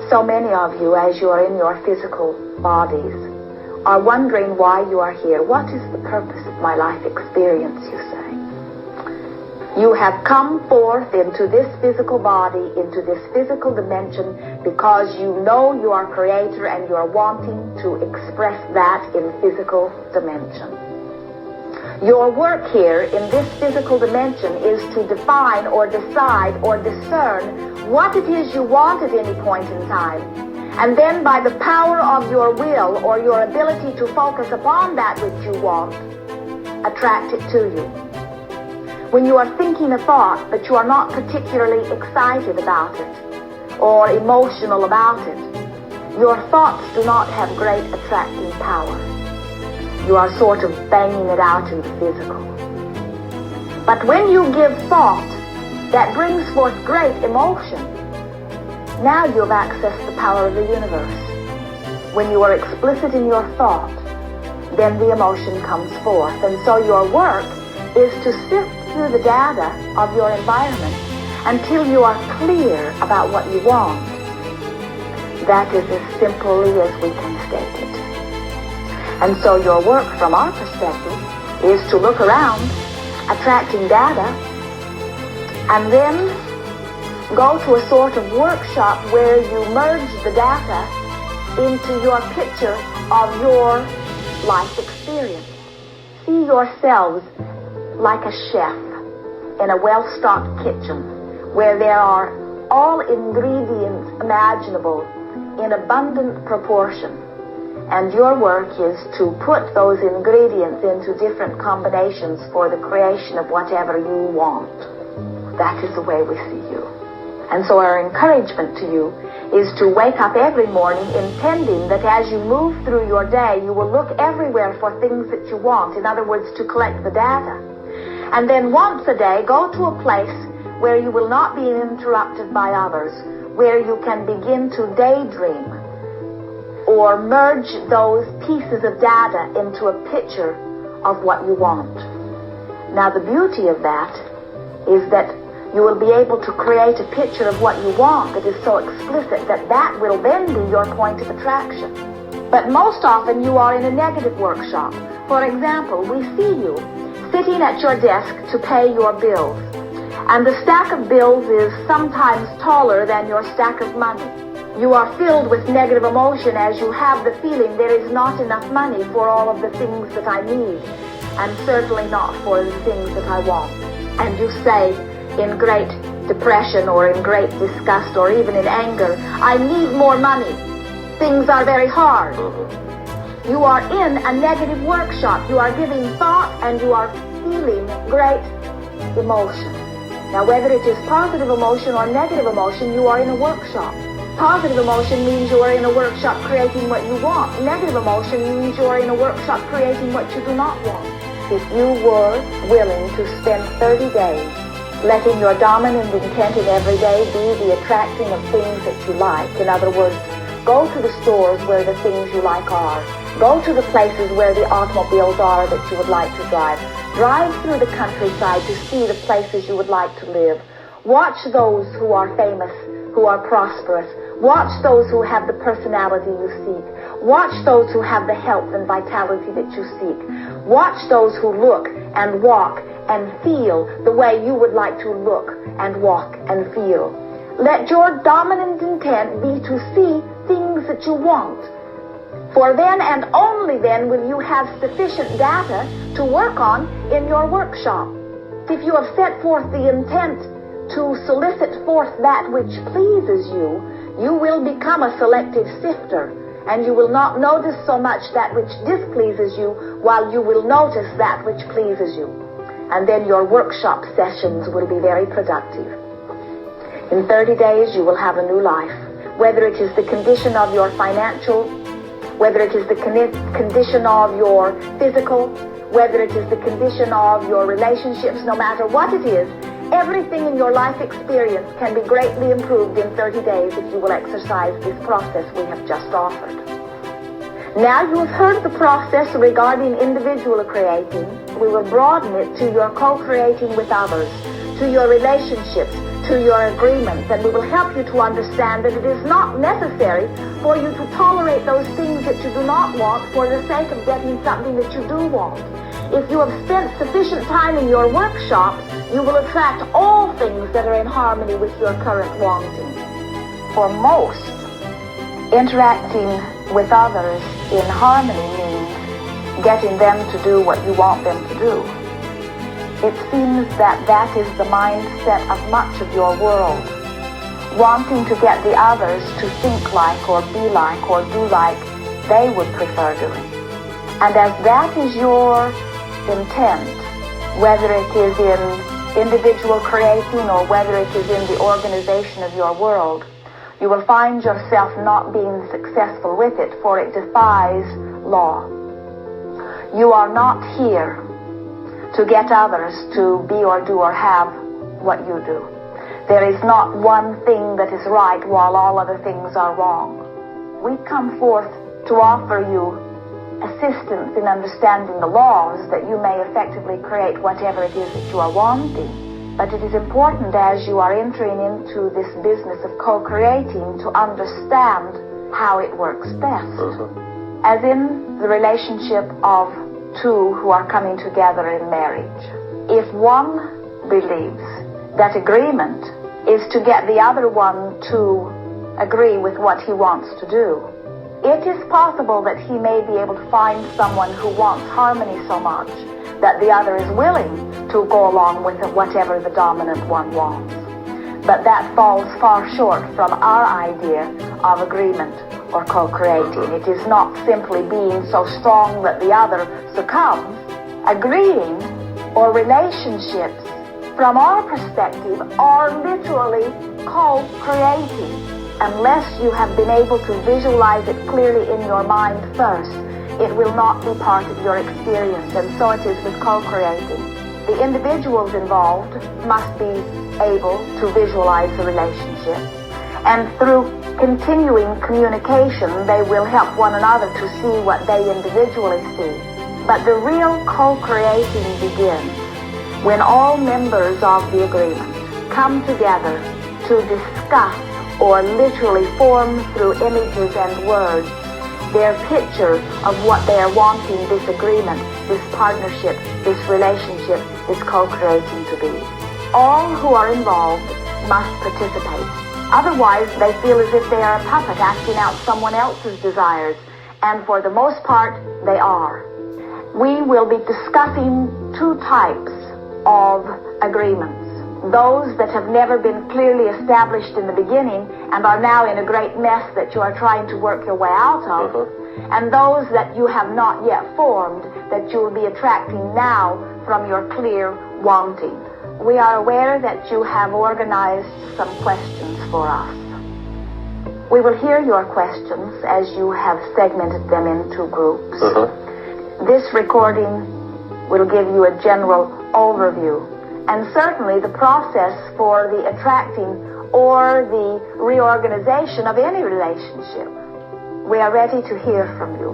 So many of you, as you are in your physical bodies, are wondering why you are here. What is the purpose of my life experience, you say? You have come forth into this physical body, into this physical dimension, because you know you are creator and you are wanting to express that in physical dimension. Your work here in this physical dimension is to define or decide or discern what it is you want at any point in time. And then by the power of your will or your ability to focus upon that which you want, attract it to you. When you are thinking a thought but you are not particularly excited about it or emotional about it, your thoughts do not have great attracting power. You are sort of banging it out in the physical. But when you give thought that brings forth great emotion, now you have accessed the power of the universe. When you are explicit in your thought, then the emotion comes forth. And so your work is to sift through the data of your environment until you are clear about what you want. That is as simply as we can state it. And so your work from our perspective is to look around, attracting data, and then go to a sort of workshop where you merge the data into your picture of your life experience. See yourselves like a chef in a well-stocked kitchen where there are all ingredients imaginable in abundant proportion. And your work is to put those ingredients into different combinations for the creation of whatever you want. That is the way we see you. And so our encouragement to you is to wake up every morning intending that as you move through your day, you will look everywhere for things that you want. In other words, to collect the data. And then once a day, go to a place where you will not be interrupted by others, where you can begin to daydream or merge those pieces of data into a picture of what you want. Now, the beauty of that is that you will be able to create a picture of what you want that is so explicit that that will then be your point of attraction. But most often you are in a negative workshop. For example, we see you sitting at your desk to pay your bills, and the stack of bills is sometimes taller than your stack of money. You are filled with negative emotion as you have the feeling there is not enough money for all of the things that I need, and certainly not for the things that I want. And you say, in great depression or in great disgust or even in anger, I need more money. Things are very hard. You are in a negative workshop. You are giving thought and you are feeling great emotion. Now, whether it is positive emotion or negative emotion, you are in a workshop. Positive emotion means you are in a workshop creating what you want. Negative emotion means you are in a workshop creating what you do not want. If you were willing to spend 30 days letting your dominant intent in every day be the attracting of things that you like. In other words, go to the stores where the things you like are. Go to the places where the automobiles are that you would like to drive. Drive through the countryside to see the places you would like to live. Watch those who are famous, who are prosperous. Watch those who have the personality you seek. Watch those who have the health and vitality that you seek. Watch those who look and walk and feel the way you would like to look and walk and feel. Let your dominant intent be to see things that you want. For then and only then will you have sufficient data to work on in your workshop. If you have set forth the intent to solicit forth that which pleases you, you will become a selective sifter, and you will not notice so much that which displeases you, while you will notice that which pleases you. And then your workshop sessions will be very productive. In 30 days, you will have a new life. Whether it is the condition of your financial, whether it is the condition of your physical, whether it is the condition of your relationships, no matter what it is, everything in your life experience can be greatly improved in 30 days if you will exercise this process we have just offered. Now you have heard the process regarding individual creating. We will broaden it to your co-creating with others, to your relationships, to your agreements, and we will help you to understand that it is not necessary for you to tolerate those things that you do not want for the sake of getting something that you do want. If you have spent sufficient time in your workshop, you will attract all things that are in harmony with your current wanting. For most, interacting with others in harmony means getting them to do what you want them to do. It seems that that is the mindset of much of your world, wanting to get the others to think like or be like or do like they would prefer doing. And as that is your intent, whether it is in individual creating or whether it is in the organization of your world, you will find yourself not being successful with it, for it defies law. You are not here to get others to be or do or have what you do. There is not one thing that is right while all other things are wrong. We come forth to offer you assistance in understanding the laws that you may effectively create whatever it is that you are wanting. But it is important, as you are entering into this business of co-creating, to understand how it works best. As in the relationship of two who are coming together in marriage. If one believes that agreement is to get the other one to agree with what he wants to do, it is possible that he may be able to find someone who wants harmony so much that the other is willing to go along with whatever the dominant one wants. But that falls far short from our idea of agreement or co-creating. It is not simply being so strong that the other succumbs. Agreeing or relationships, from our perspective, are literally co-creating. Unless you have been able to visualize it clearly in your mind first, it will not be part of your experience, and so it is with co-creating. The individuals involved must be able to visualize the relationship, and through continuing communication, they will help one another to see what they individually see. But the real co-creating begins when all members of the agreement come together to discuss or literally form through images and words their picture of what they are wanting this agreement, this partnership, this relationship, this co-creating to be. All who are involved must participate. Otherwise, they feel as if they are a puppet acting out someone else's desires, and for the most part, they are. We will be discussing two types of agreements. Those that have never been clearly established in the beginning and are now in a great mess that you are trying to work your way out of, and those that you have not yet formed that you will be attracting now from your clear wanting. We are aware that you have organized some questions for us. We will hear your questions as you have segmented them into groups. This recording will give you a general overview, and certainly the process for the attracting or the reorganization of any relationship. We are ready to hear from you.